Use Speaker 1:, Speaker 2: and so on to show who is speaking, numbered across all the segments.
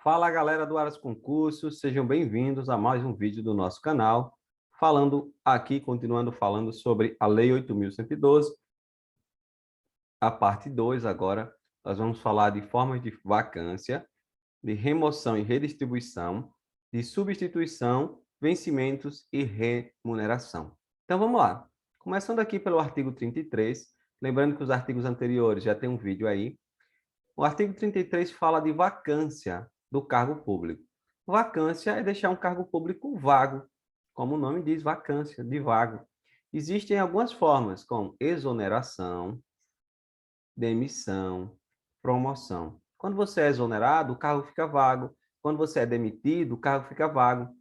Speaker 1: Fala galera do Aras Concursos, sejam bem-vindos a mais um vídeo do nosso canal, continuando falando sobre a Lei 8.112, a parte 2 agora, nós vamos falar de formas de vacância, de remoção e redistribuição, de substituição, vencimentos e remuneração. Então vamos lá, começando aqui pelo artigo 33, lembrando que os artigos anteriores já tem um vídeo aí. O artigo 33 fala de vacância do cargo público. Vacância é deixar um cargo público vago, como o nome diz, vacância, de vago. Existem algumas formas, como exoneração, demissão, promoção. Quando você é exonerado, o cargo fica vago. Quando você é demitido, o cargo fica vago.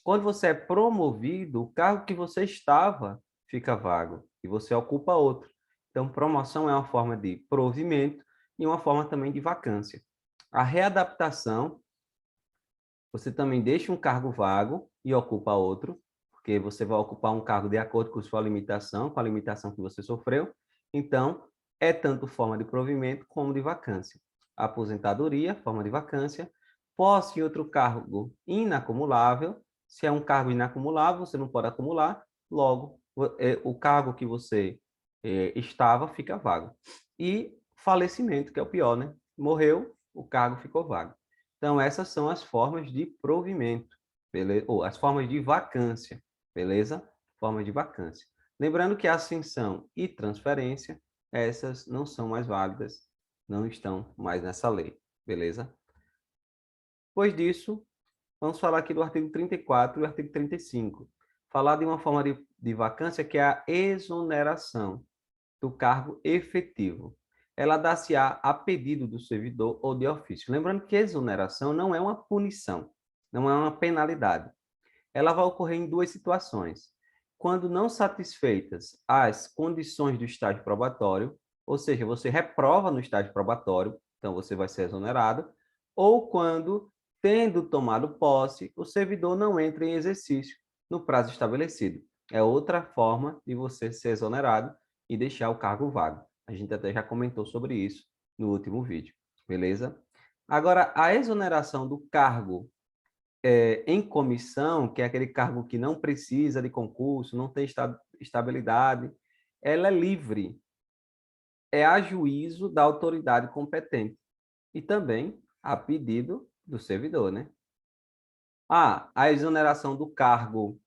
Speaker 1: Quando você é promovido, o cargo que você estava fica vago e você ocupa outro. Então, promoção é uma forma de provimento e uma forma também de vacância. A readaptação, você também deixa um cargo vago e ocupa outro, porque você vai ocupar um cargo de acordo com sua limitação, com a limitação que você sofreu. Então, é tanto forma de provimento como de vacância. Aposentadoria, forma de vacância. Posse em outro cargo inacumulável. Se é um cargo inacumulável, você não pode acumular, logo, o cargo que você estava fica vago. E falecimento, que é o pior, né? Morreu, o cargo ficou vago. Então, essas são as formas de provimento, beleza? Ou as formas de vacância, beleza? Formas de vacância. Lembrando que a ascensão e transferência, essas não são mais válidas, não estão mais nessa lei, beleza? Depois disso, vamos falar aqui do artigo 34 e o artigo 35. Falar de uma forma de vacância que é a exoneração do cargo efetivo. Ela dá-se-á a pedido do servidor ou de ofício. Lembrando que exoneração não é uma punição, não é uma penalidade. Ela vai ocorrer em duas situações. Quando não satisfeitas as condições do estágio probatório, ou seja, você reprova no estágio probatório, então você vai ser exonerado, ou quando, tendo tomado posse, o servidor não entra em exercício no prazo estabelecido. É outra forma de você ser exonerado e deixar o cargo vago. A gente até já comentou sobre isso no último vídeo, beleza? Agora, a exoneração do cargo em comissão, que é aquele cargo que não precisa de concurso, não tem estabilidade, ela é livre, é a juízo da autoridade competente e também a pedido do servidor, né? A exoneração do cargo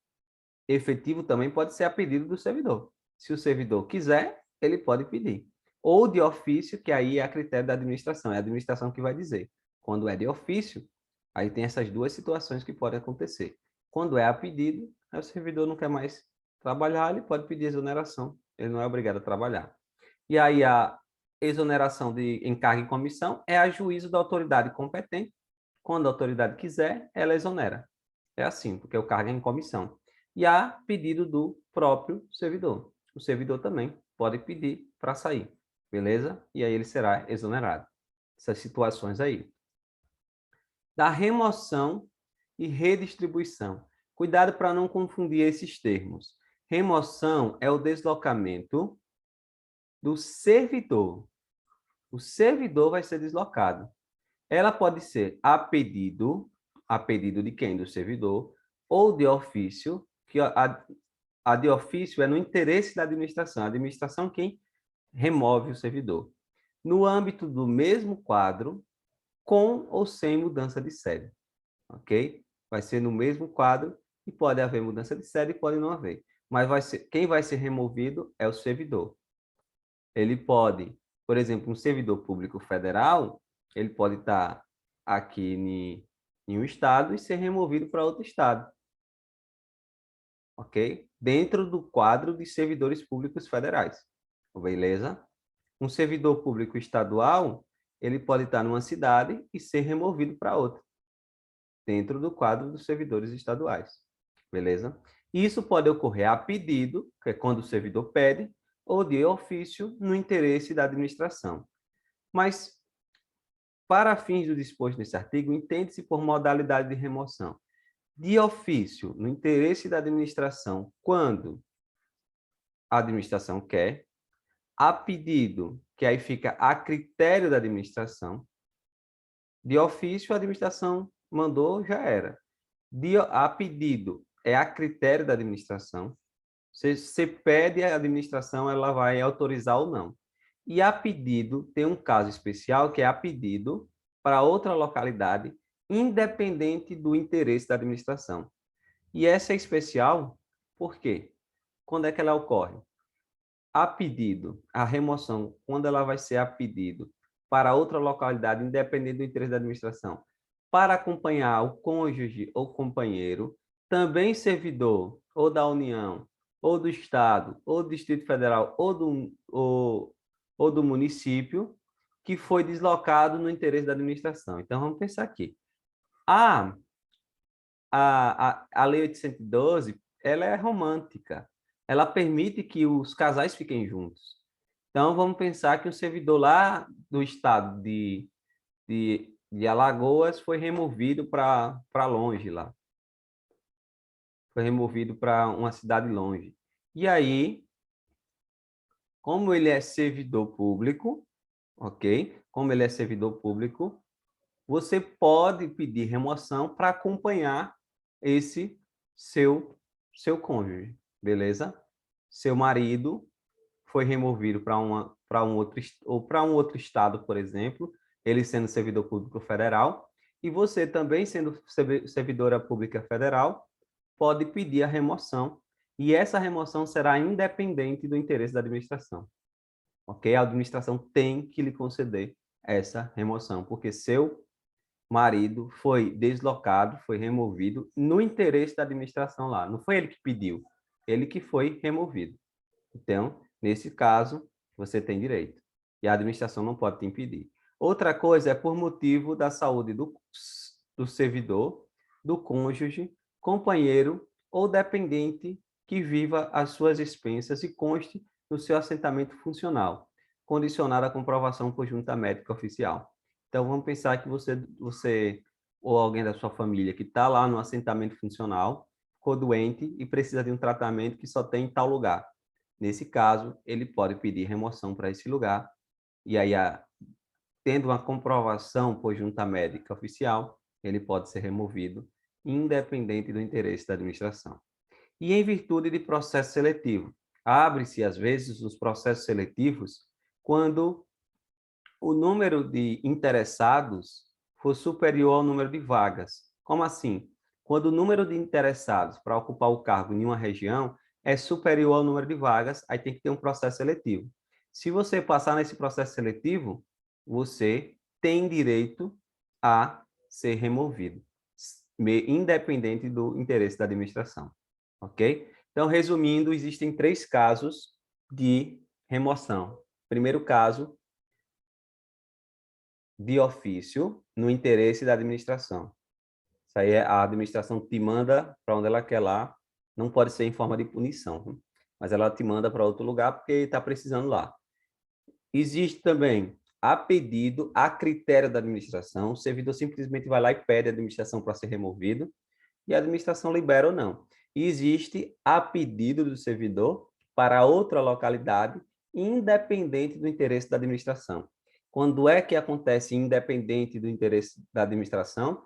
Speaker 1: efetivo também pode ser a pedido do servidor. Se o servidor quiser, ele pode pedir. Ou de ofício, que aí é a critério da administração, é a administração que vai dizer. Quando é de ofício, aí tem essas duas situações que podem acontecer. Quando é a pedido, aí o servidor não quer mais trabalhar, ele pode pedir exoneração, ele não é obrigado a trabalhar. E aí a exoneração de encargo em comissão é a juízo da autoridade competente. Quando a autoridade quiser, ela exonera. É assim, porque o cargo é em comissão. E há pedido do próprio servidor. O servidor também pode pedir para sair, beleza? E aí ele será exonerado. Essas situações aí. Da remoção e redistribuição. Cuidado para não confundir esses termos. Remoção é o deslocamento do servidor. O servidor vai ser deslocado. Ela pode ser a pedido de quem? Do servidor, ou de ofício, que a de ofício é no interesse da administração. A administração quem remove o servidor. No âmbito do mesmo quadro, com ou sem mudança de sede. Ok? Vai ser no mesmo quadro e pode haver mudança de sede e pode não haver. Mas quem vai ser removido é o servidor. Ele pode, por exemplo, um servidor público federal, ele pode estar aqui em um estado e ser removido para outro estado, ok? Dentro do quadro de servidores públicos federais, beleza? Um servidor público estadual, ele pode estar numa cidade e ser removido para outra, dentro do quadro dos servidores estaduais, beleza? Isso pode ocorrer a pedido, que é quando o servidor pede, ou de ofício, no interesse da administração. Mas, para fins do disposto nesse artigo, entende-se por modalidade de remoção de ofício, no interesse da administração, quando a administração quer, a pedido, que aí fica a critério da administração, De ofício, a administração mandou, já era. A pedido é a critério da administração. Você pede a administração, ela vai autorizar ou não. E a pedido tem um caso especial, que é a pedido para outra localidade, independente do interesse da administração. E essa é especial, por quê? Quando é que ela ocorre? A pedido, a remoção, quando ela vai ser a pedido para outra localidade, independente do interesse da administração, para acompanhar o cônjuge ou companheiro, também servidor ou da União, ou do Estado, ou do Distrito Federal, ou do município, que foi deslocado no interesse da administração. Então, vamos pensar aqui. A, a Lei 812, ela é romântica. Ela permite que os casais fiquem juntos. Então, vamos pensar que um servidor lá do estado de Alagoas foi removido para longe lá. Foi removido para uma cidade longe. E aí, como ele é servidor público, ok? Como ele é servidor público, você pode pedir remoção para acompanhar esse seu cônjuge, beleza? Seu marido foi removido para um outro estado, por exemplo, ele sendo servidor público federal, e você também sendo servidora pública federal, pode pedir a remoção, e essa remoção será independente do interesse da administração, ok? A administração tem que lhe conceder essa remoção, porque seu marido foi deslocado, foi removido no interesse da administração lá. Não foi ele que pediu, ele que foi removido. Então, nesse caso, você tem direito. E a administração não pode te impedir. Outra coisa é por motivo da saúde do servidor, do cônjuge, companheiro ou dependente que viva às suas expensas e conste no seu assentamento funcional, condicionado à comprovação por junta médica oficial. Então, vamos pensar que você ou alguém da sua família que está lá no assentamento funcional, ficou doente e precisa de um tratamento que só tem em tal lugar. Nesse caso, ele pode pedir remoção para esse lugar, e aí, tendo uma comprovação por junta médica oficial, ele pode ser removido, independente do interesse da administração. E em virtude de processo seletivo, abre-se, às vezes, os processos seletivos quando o número de interessados for superior ao número de vagas. Como assim? Quando o número de interessados para ocupar o cargo em uma região é superior ao número de vagas, aí tem que ter um processo seletivo. Se você passar nesse processo seletivo, você tem direito a ser removido, independente do interesse da administração. Ok? Então, resumindo, existem 3 casos de remoção. Primeiro caso, de ofício no interesse da administração. Isso aí a administração te manda para onde ela quer lá, não pode ser em forma de punição, mas ela te manda para outro lugar porque está precisando lá. Existe também a pedido, a critério da administração, o servidor simplesmente vai lá e pede a administração para ser removido e a administração libera ou não. E existe a pedido do servidor para outra localidade, independente do interesse da administração. Quando é que acontece independente do interesse da administração?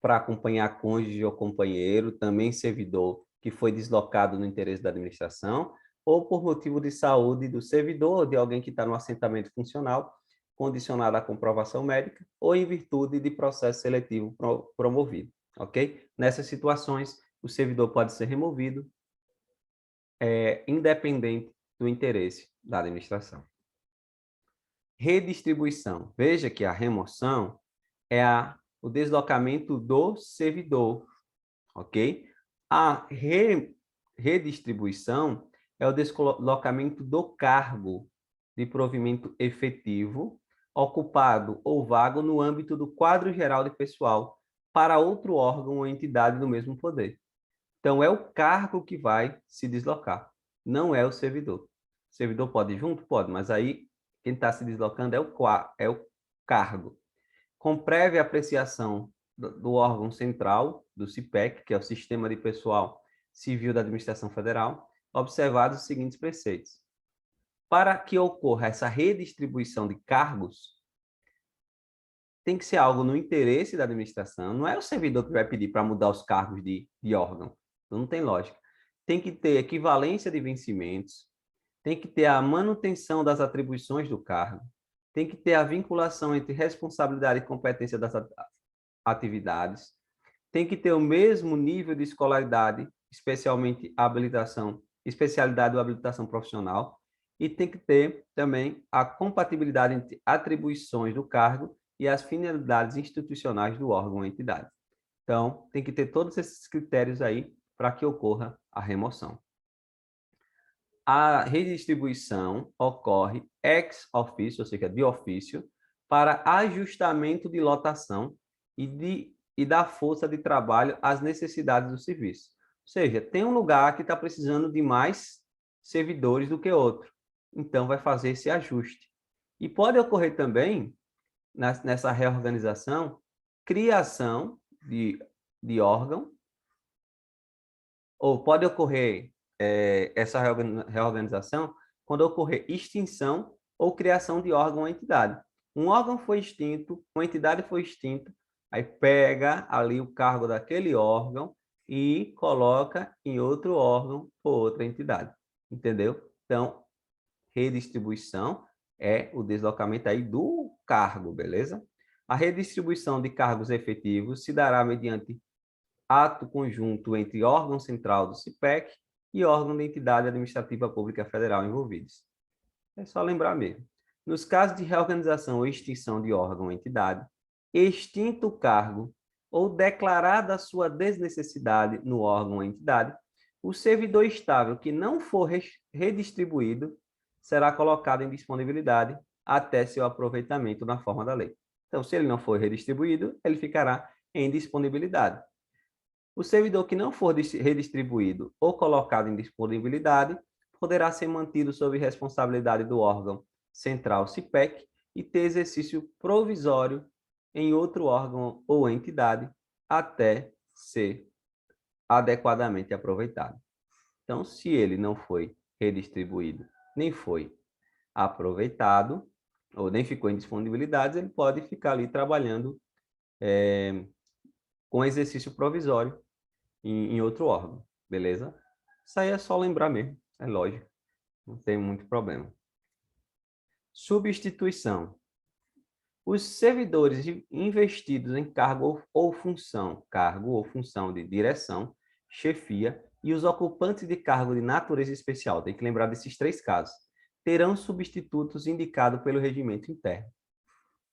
Speaker 1: Para acompanhar cônjuge ou companheiro, também servidor que foi deslocado no interesse da administração, ou por motivo de saúde do servidor ou de alguém que está no assentamento funcional, condicionado à comprovação médica, ou em virtude de processo seletivo promovido, ok? Nessas situações, o servidor pode ser removido, independente do interesse da administração. Redistribuição. Veja que a remoção é o deslocamento do servidor, ok? A redistribuição é o deslocamento do cargo de provimento efetivo, ocupado ou vago no âmbito do quadro geral de pessoal para outro órgão ou entidade do mesmo poder. Então, é o cargo que vai se deslocar, não é o servidor. O servidor pode ir junto? Pode, mas aí quem está se deslocando é o cargo. Com prévia apreciação do órgão central, do CIPEC, que é o Sistema de Pessoal Civil da Administração Federal, observados os seguintes preceitos. Para que ocorra essa redistribuição de cargos, tem que ser algo no interesse da administração, não é o servidor que vai pedir para mudar os cargos de órgão, então não tem lógica. Tem que ter equivalência de vencimentos, tem que ter a manutenção das atribuições do cargo, tem que ter a vinculação entre responsabilidade e competência das atividades, tem que ter o mesmo nível de escolaridade, especialmente a habilitação, especialidade ou habilitação profissional, e tem que ter também a compatibilidade entre atribuições do cargo e as finalidades institucionais do órgão ou entidade. Então, tem que ter todos esses critérios aí para que ocorra a remoção. A redistribuição ocorre ex officio, ou seja, de ofício, para ajustamento de lotação e da força de trabalho às necessidades do serviço. Ou seja, tem um lugar que está precisando de mais servidores do que outro. Então, vai fazer esse ajuste. E pode ocorrer também, nessa reorganização, criação de órgão, ou pode ocorrer essa reorganização quando ocorrer extinção ou criação de órgão ou entidade. Um órgão foi extinto, uma entidade foi extinta, aí pega ali o cargo daquele órgão e coloca em outro órgão ou outra entidade. Entendeu? Então, redistribuição é o deslocamento aí do cargo, beleza? A redistribuição de cargos efetivos se dará mediante ato conjunto entre órgão central do CIPEC e órgão da entidade administrativa pública federal envolvidos. É só lembrar mesmo. Nos casos de reorganização ou extinção de órgão ou entidade, extinto o cargo ou declarada a sua desnecessidade no órgão ou entidade, o servidor estável que não for redistribuído será colocado em disponibilidade até seu aproveitamento na forma da lei. Então, se ele não for redistribuído, ele ficará em disponibilidade. O servidor que não for redistribuído ou colocado em disponibilidade poderá ser mantido sob responsabilidade do órgão central CIPEC e ter exercício provisório em outro órgão ou entidade até ser adequadamente aproveitado. Então, se ele não foi redistribuído, nem foi aproveitado, ou nem ficou em disponibilidade, ele pode ficar ali trabalhando com exercício provisório em outro órgão, beleza? Isso aí é só lembrar mesmo, é lógico, não tem muito problema. Substituição. Os servidores investidos em cargo ou função de direção, chefia, e os ocupantes de cargo de natureza especial, tem que lembrar desses três casos, terão substitutos indicados pelo regimento interno.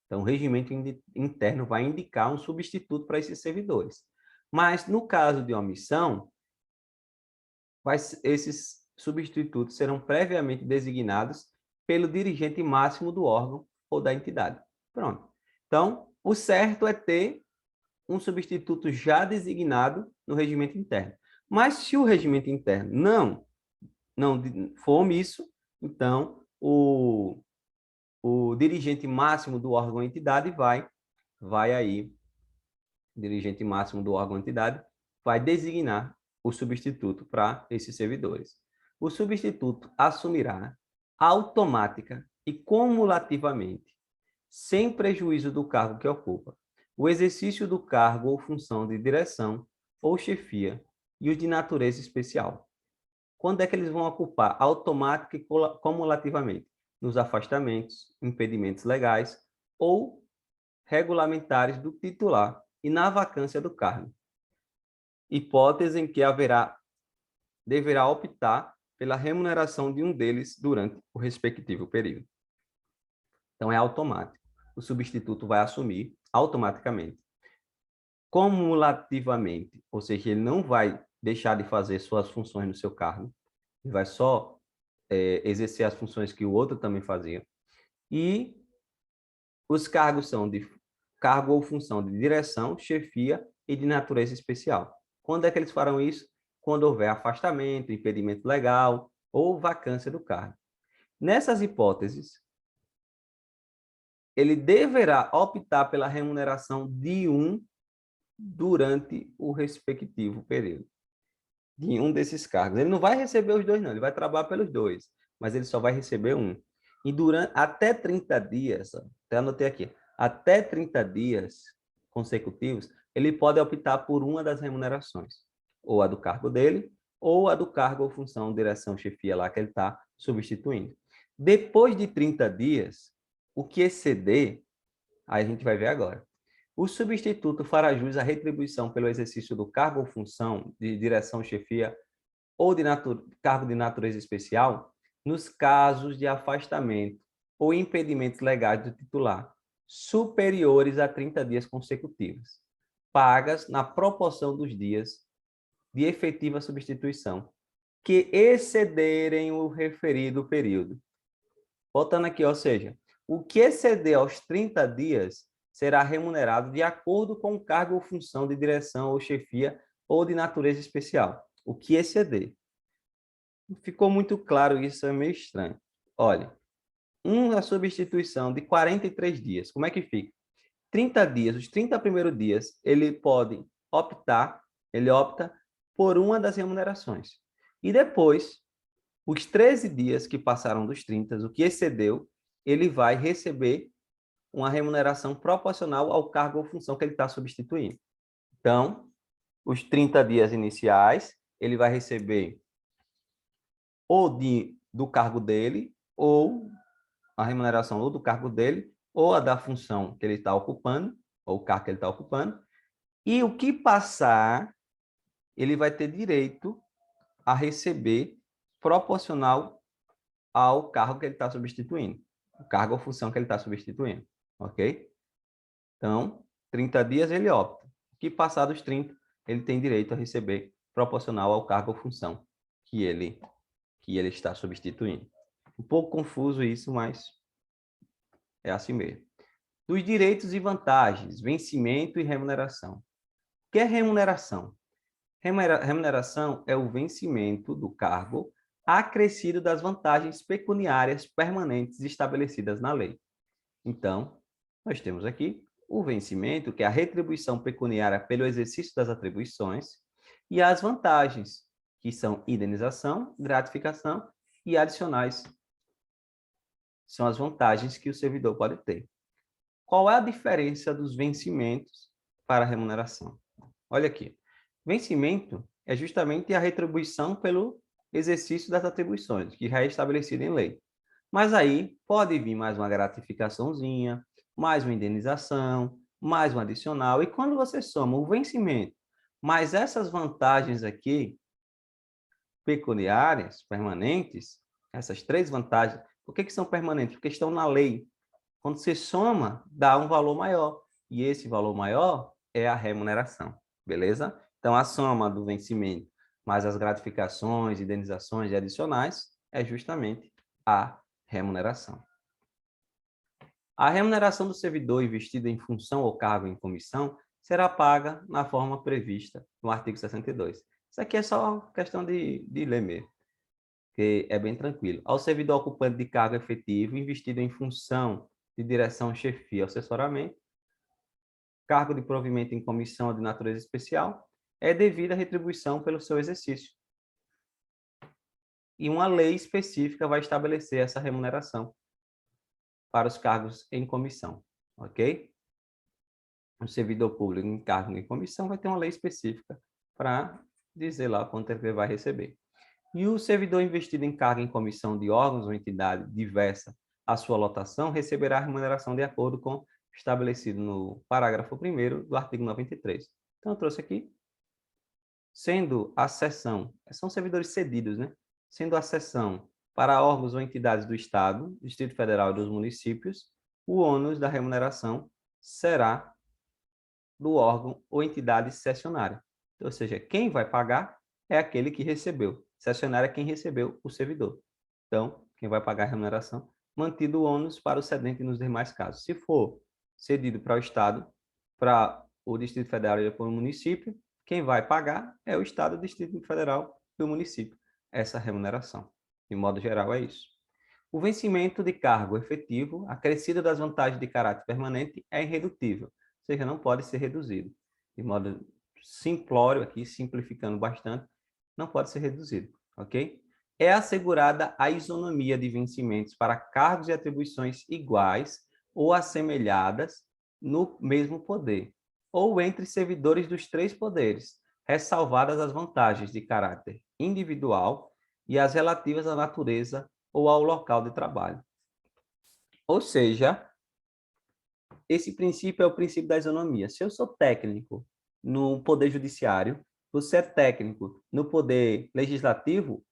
Speaker 1: Então, o regimento interno vai indicar um substituto para esses servidores. Mas, no caso de omissão, esses substitutos serão previamente designados pelo dirigente máximo do órgão ou da entidade. Pronto. Então, o certo é ter um substituto já designado no regimento interno. Mas, se o regimento interno não for omisso, então, o dirigente máximo do órgão ou entidade vai aí, dirigente máximo do órgão ou entidade, vai designar o substituto para esses servidores. O substituto assumirá automática e cumulativamente, sem prejuízo do cargo que ocupa, o exercício do cargo ou função de direção ou chefia e o de natureza especial. Quando é que eles vão ocupar? Automática e cumulativamente, nos afastamentos, impedimentos legais ou regulamentares do titular e na vacância do cargo. Hipótese em que deverá optar pela remuneração de um deles durante o respectivo período. Então, é automático. O substituto vai assumir automaticamente. Cumulativamente, ou seja, ele não vai deixar de fazer suas funções no seu cargo, ele vai só exercer as funções que o outro também fazia. E os cargos são de cargo ou função de direção, chefia e de natureza especial. Quando é que eles farão isso? Quando houver afastamento, impedimento legal ou vacância do cargo. Nessas hipóteses, ele deverá optar pela remuneração de um durante o respectivo período. De um desses cargos. Ele não vai receber os dois, não. Ele vai trabalhar pelos dois, mas ele só vai receber um. E até 30 dias, até anotei aqui, até 30 dias consecutivos, ele pode optar por uma das remunerações, ou a do cargo dele, ou a do cargo ou função, direção, chefia lá que ele está substituindo. Depois de 30 dias, o que exceder, aí a gente vai ver agora. O substituto fará jus à retribuição pelo exercício do cargo ou função de direção, chefia ou de cargo de natureza especial nos casos de afastamento ou impedimentos legais do titular superiores a 30 dias consecutivos, pagas na proporção dos dias de efetiva substituição que excederem o referido período. Voltando aqui, ou seja, o que exceder aos 30 dias será remunerado de acordo com o cargo ou função de direção ou chefia ou de natureza especial. O que exceder. Ficou muito claro isso, é meio estranho. Olha, uma substituição de 43 dias, como é que fica? 30 dias, os 30 primeiros dias, ele opta por uma das remunerações. E depois, os 13 dias que passaram dos 30, o que excedeu, ele vai receber uma remuneração proporcional ao cargo ou função que ele está substituindo. Então, os 30 dias iniciais, ele vai receber ou do cargo dele, ou a remuneração ou do cargo dele, ou a da função que ele está ocupando, ou o cargo que ele está ocupando, e o que passar, ele vai ter direito a receber proporcional ao cargo que ele está substituindo, o cargo ou função que ele está substituindo, ok? Então, 30 dias ele opta. O que passar dos 30, ele tem direito a receber proporcional ao cargo ou função que ele está substituindo. Um pouco confuso isso, mas é assim mesmo. Dos direitos e vantagens, vencimento e remuneração. O que é remuneração? Remuneração é o vencimento do cargo acrescido das vantagens pecuniárias permanentes estabelecidas na lei. Então, nós temos aqui o vencimento, que é a retribuição pecuniária pelo exercício das atribuições, e as vantagens, que são indenização, gratificação e adicionais. São as vantagens que o servidor pode ter. Qual é a diferença dos vencimentos para a remuneração? Olha aqui. Vencimento é justamente a retribuição pelo exercício das atribuições, que já é estabelecido em lei. Mas aí pode vir mais uma gratificaçãozinha, mais uma indenização, mais um adicional. E quando você soma o vencimento, mais essas vantagens aqui, pecuniárias, permanentes, essas três vantagens, por que são permanentes? Porque estão na lei. Quando você soma, dá um valor maior. E esse valor maior é a remuneração, beleza? Então, a soma do vencimento mais as gratificações, indenizações e adicionais é justamente a remuneração. A remuneração do servidor investido em função ou cargo em comissão será paga na forma prevista no artigo 62. Isso aqui é só questão de ler mesmo, que é bem tranquilo. Ao servidor ocupante de cargo efetivo investido em função de direção, chefia, assessoramento, cargo de provimento em comissão de natureza especial, é devida retribuição pelo seu exercício. E uma lei específica vai estabelecer essa remuneração para os cargos em comissão, ok? O servidor público em cargo em comissão vai ter uma lei específica para dizer lá quanto ele vai receber. E o servidor investido em cargo em comissão de órgãos ou entidade diversa à sua lotação receberá a remuneração de acordo com o estabelecido no parágrafo 1º do artigo 93. Então, eu trouxe aqui, sendo a seção, são servidores cedidos, né? Sendo a seção para órgãos ou entidades do Estado, Distrito Federal e dos municípios, o ônus da remuneração será do órgão ou entidade cessionária. Ou seja, quem vai pagar é aquele que recebeu. Cessionária é quem recebeu o servidor. Então, quem vai pagar a remuneração, mantido o ônus para o cedente nos demais casos. Se for cedido para o Estado, para o Distrito Federal e para o município, quem vai pagar é o Estado, o Distrito Federal e o município. Essa remuneração. De modo geral, é isso. O vencimento de cargo efetivo, acrescido das vantagens de caráter permanente, é irredutível, ou seja, não pode ser reduzido. De modo simplório aqui, simplificando bastante, não pode ser reduzido, ok? É assegurada a isonomia de vencimentos para cargos e atribuições iguais ou assemelhadas no mesmo poder, ou entre servidores dos três poderes, ressalvadas as vantagens de caráter individual e as relativas à natureza ou ao local de trabalho. Ou seja, esse princípio é o princípio da isonomia. Se eu sou técnico no poder judiciário, você é técnico no poder legislativo,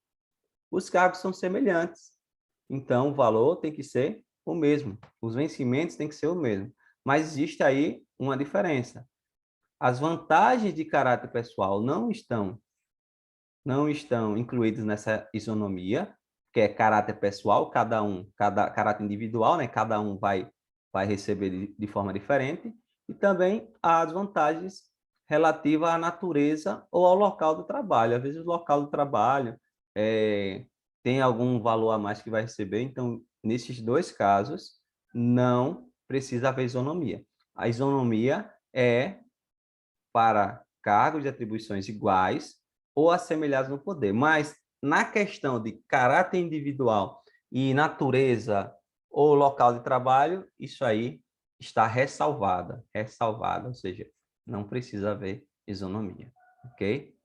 Speaker 1: os cargos são semelhantes. Então, o valor tem que ser o mesmo. Os vencimentos têm que ser o mesmo. Mas existe aí uma diferença. As vantagens de caráter pessoal não estão incluídas nessa isonomia, que é caráter pessoal, cada caráter individual, né? Cada um vai receber de forma diferente, e também as vantagens relativas à natureza ou ao local do trabalho. Às vezes o local do trabalho tem algum valor a mais que vai receber, então, nesses dois casos, não precisa haver isonomia. A isonomia é para cargos de atribuições iguais ou assemelhados no poder. Mas, na questão de caráter individual e natureza ou local de trabalho, isso aí está ressalvada, ou seja, não precisa haver isonomia, ok?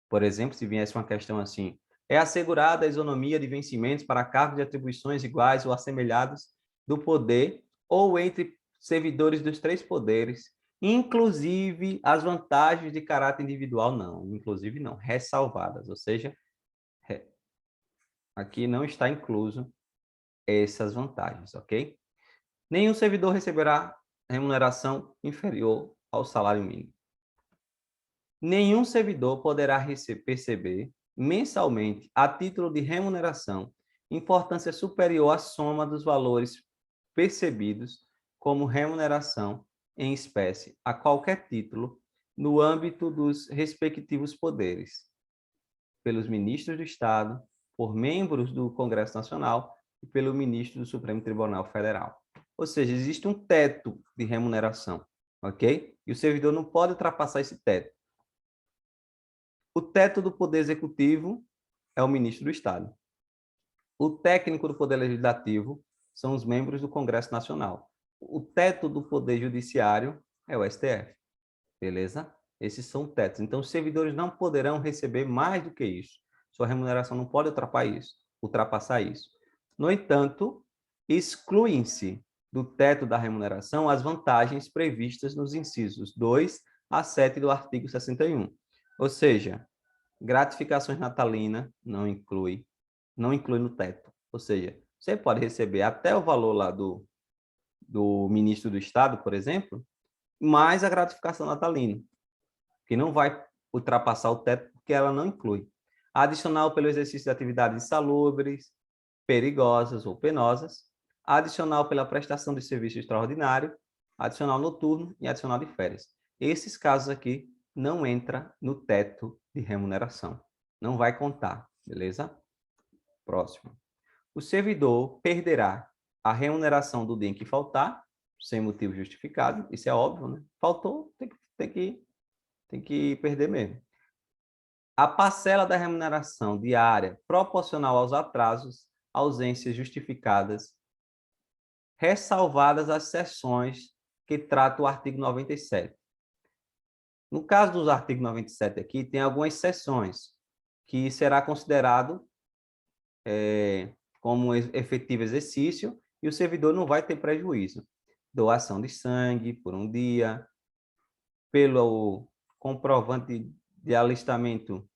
Speaker 1: Por exemplo, se viesse uma questão assim, é assegurada a isonomia de vencimentos para cargos de atribuições iguais ou assemelhados do poder ou entre servidores dos três poderes, inclusive as vantagens de caráter individual, não, inclusive não, ressalvadas, ou seja, aqui não está incluso essas vantagens, ok? Nenhum servidor receberá remuneração inferior ao salário mínimo. Nenhum servidor poderá perceber mensalmente, a título de remuneração, importância superior à soma dos valores percebidos como remuneração em espécie, a qualquer título, no âmbito dos respectivos poderes, pelos ministros do Estado, por membros do Congresso Nacional e pelo ministro do Supremo Tribunal Federal. Ou seja, existe um teto de remuneração, ok? E o servidor não pode ultrapassar esse teto. O teto do Poder Executivo é o ministro do Estado. O técnico do Poder Legislativo são os membros do Congresso Nacional. O teto do Poder Judiciário é o STF. Beleza? Esses são tetos. Então, os servidores não poderão receber mais do que isso. Sua remuneração não pode ultrapassar isso. No entanto, excluem-se do teto da remuneração as vantagens previstas nos incisos 2 a 7 do artigo 61. Ou seja, gratificações natalinas não inclui no teto. Ou seja, você pode receber até o valor lá do ministro do Estado, por exemplo, mais a gratificação natalina, que não vai ultrapassar o teto porque ela não inclui. Adicional pelo exercício de atividades insalubres, perigosas ou penosas, adicional pela prestação de serviço extraordinário, adicional noturno e adicional de férias. Esses casos aqui não entram no teto de remuneração. Não vai contar, beleza? Próximo. O servidor perderá a remuneração do dia em que faltar, sem motivo justificado, isso é óbvio, né? Faltou, tem que perder mesmo. A parcela da remuneração diária proporcional aos atrasos, ausências justificadas, ressalvadas as seções que trata o artigo 97. No caso dos artigos 97 aqui, tem algumas seções que será considerado como efetivo exercício e o servidor não vai ter prejuízo. Doação de sangue por um dia, pelo comprovante de alistamento,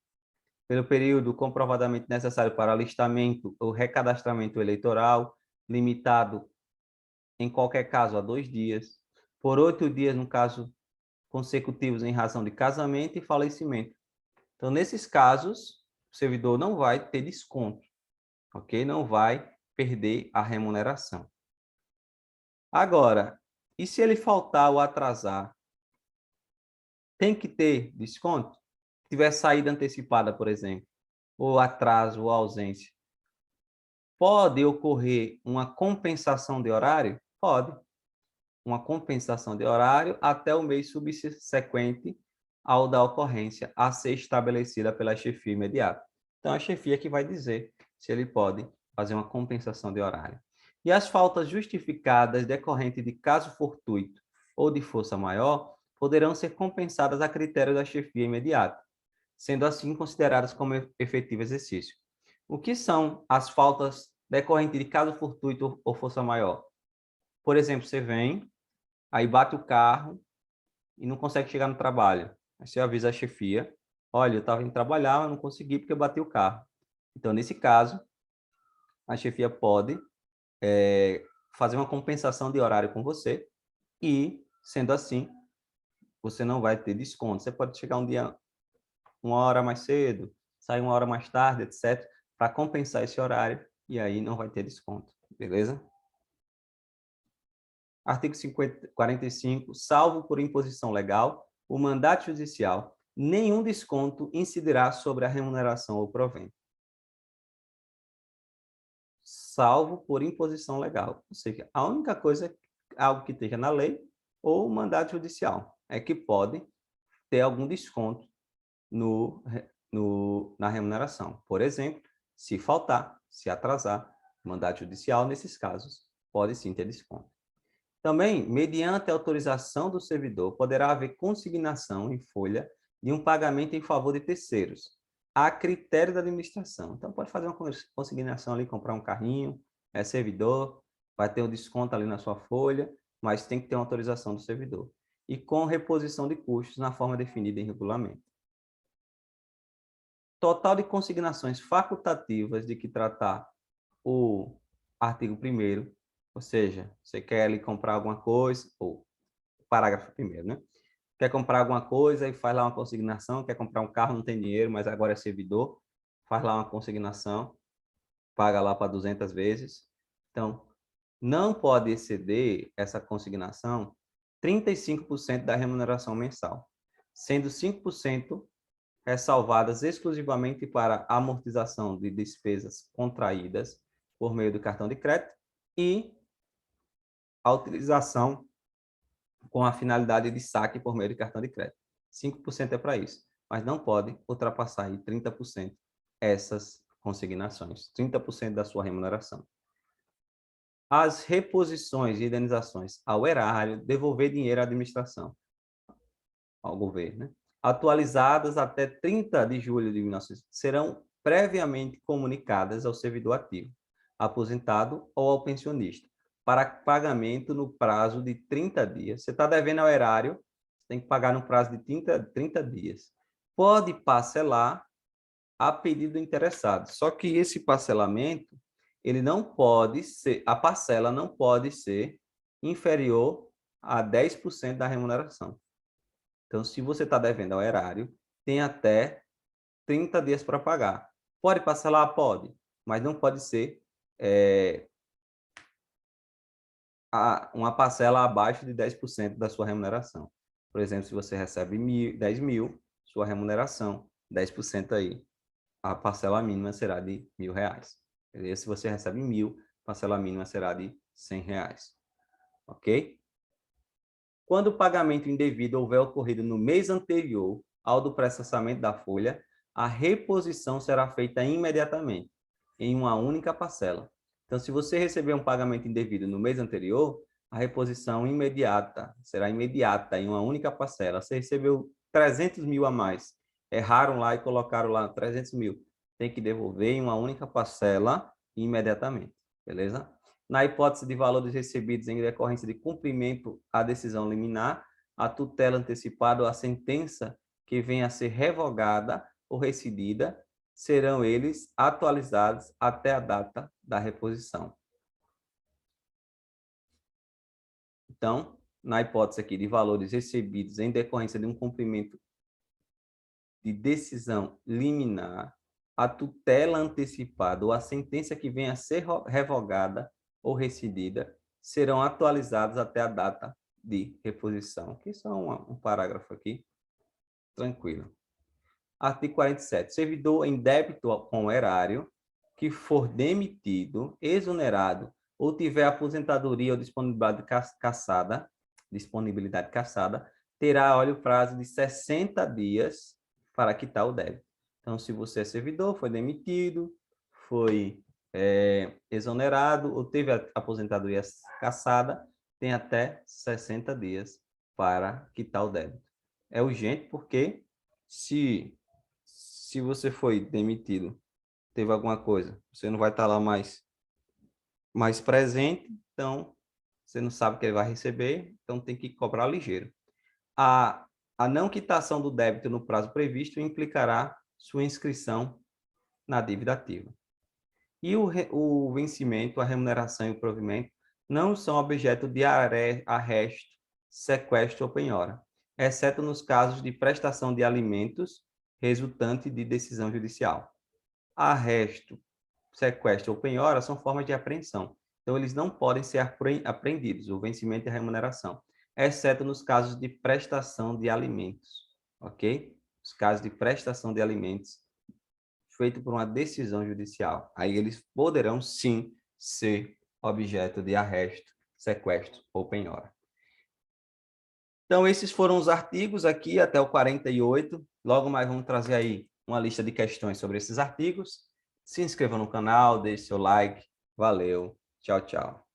Speaker 1: pelo período comprovadamente necessário para alistamento ou recadastramento eleitoral, limitado, em qualquer caso, a 2 dias, por 8 dias, no caso consecutivos, em razão de casamento e falecimento. Então, nesses casos, o servidor não vai ter desconto, ok? Não vai perder a remuneração. Agora, e se ele faltar ou atrasar? Tem que ter desconto? Se tiver saída antecipada, por exemplo, ou atraso ou ausência. Pode ocorrer uma compensação de horário? Pode. Uma compensação de horário até o mês subsequente ao da ocorrência a ser estabelecida pela chefia imediata. Então, a chefia que vai dizer se ele pode fazer uma compensação de horário. E as faltas justificadas decorrentes de caso fortuito ou de força maior poderão ser compensadas a critério da chefia imediata, sendo assim consideradas como efetivo exercício. O que são as faltas decorrentes de caso fortuito ou força maior? Por exemplo, você vem, aí bate o carro e não consegue chegar no trabalho. Aí você avisa a chefia, olha, eu estava indo trabalhar, mas não consegui porque eu bati o carro. Então, nesse caso, a chefia pode fazer uma compensação de horário com você e, sendo assim, você não vai ter desconto. Você pode chegar um dia, uma hora mais cedo, sair uma hora mais tarde, etc., para compensar esse horário e aí não vai ter desconto, beleza? Artigo 45, salvo por imposição legal, o mandato judicial, nenhum desconto incidirá sobre a remuneração ou provento. Salvo por imposição legal. Ou seja, a única coisa, algo que esteja na lei ou mandato judicial, é que pode ter algum desconto na remuneração. Por exemplo, se faltar, se atrasar, mandato judicial, nesses casos, pode sim ter desconto. Também, mediante autorização do servidor, poderá haver consignação em folha de um pagamento em favor de terceiros, a critério da administração. Então, pode fazer uma consignação ali, comprar um carrinho, é servidor, vai ter um desconto ali na sua folha, mas tem que ter uma autorização do servidor. E com reposição de custos na forma definida em regulamento. Total de consignações facultativas de que tratar o artigo 1º, ou seja, você quer ali comprar alguma coisa, ou parágrafo 1º, né? Quer comprar alguma coisa e faz lá uma consignação, quer comprar um carro, não tem dinheiro, mas agora é servidor, faz lá uma consignação, paga lá para 200 vezes. Então, não pode exceder essa consignação 35% da remuneração mensal, sendo 5% ressalvadas exclusivamente para amortização de despesas contraídas por meio do cartão de crédito e a utilização com a finalidade de saque por meio de cartão de crédito. 5% é para isso, mas não pode ultrapassar aí 30% essas consignações, 30% da sua remuneração. As reposições e indenizações ao erário, devolver dinheiro à administração, ao governo, né? Atualizadas até 30 de julho de 1900, serão previamente comunicadas ao servidor ativo, aposentado ou ao pensionista, para pagamento no prazo de 30 dias. Você está devendo ao erário, tem que pagar no prazo de 30 dias. Pode parcelar a pedido do interessado. Só que esse parcelamento, ele não pode ser, a parcela não pode ser inferior a 10% da remuneração. Então, se você está devendo ao erário, tem até 30 dias para pagar. Pode parcelar? Pode, mas não pode ser uma parcela abaixo de 10% da sua remuneração. Por exemplo, se você recebe 10 mil, sua remuneração, 10% aí, a parcela mínima será de R$ 1.000. E se você recebe 1.000, a parcela mínima será de R$ 100. Ok? Quando o pagamento indevido houver ocorrido no mês anterior ao do processamento da folha, a reposição será feita imediatamente, em uma única parcela. Então, se você receber um pagamento indevido no mês anterior, a reposição será imediata, em uma única parcela. Você recebeu 300 mil a mais, erraram lá e colocaram lá 300 mil. Tem que devolver em uma única parcela imediatamente, beleza? Na hipótese de valores recebidos em decorrência de cumprimento à decisão liminar, a tutela antecipada ou a sentença que venha a ser revogada ou rescindida, serão eles atualizados até a data da reposição. Então, na hipótese aqui de valores recebidos em decorrência de um cumprimento de decisão liminar, a tutela antecipada ou a sentença que venha a ser revogada ou rescindida serão atualizados até a data de reposição. Que só um parágrafo aqui, tranquilo. Artigo 47. Servidor em débito com o erário que for demitido, exonerado ou tiver aposentadoria ou disponibilidade cassada, terá, olha, o prazo de 60 dias para quitar o débito. Então, se você é servidor, foi demitido, foi exonerado ou teve a aposentadoria cassada, tem até 60 dias para quitar o débito. É urgente porque se você foi demitido, teve alguma coisa, você não vai estar lá mais presente, então você não sabe o que ele vai receber, então tem que cobrar ligeiro. A não quitação do débito no prazo previsto implicará sua inscrição na dívida ativa. E o vencimento, a remuneração e o provimento não são objeto de arresto, sequestro ou penhora, exceto nos casos de prestação de alimentos resultante de decisão judicial. Arresto, sequestro ou penhora são formas de apreensão. Então, eles não podem ser apreendidos, o vencimento e a remuneração, exceto nos casos de prestação de alimentos, ok? Os casos de prestação de alimentos feito por uma decisão judicial. Aí eles poderão, sim, ser objeto de arresto, sequestro ou penhora. Então, esses foram os artigos aqui até o 48. Logo mais vamos trazer aí uma lista de questões sobre esses artigos. Se inscreva no canal, deixe seu like. Valeu. Tchau, tchau.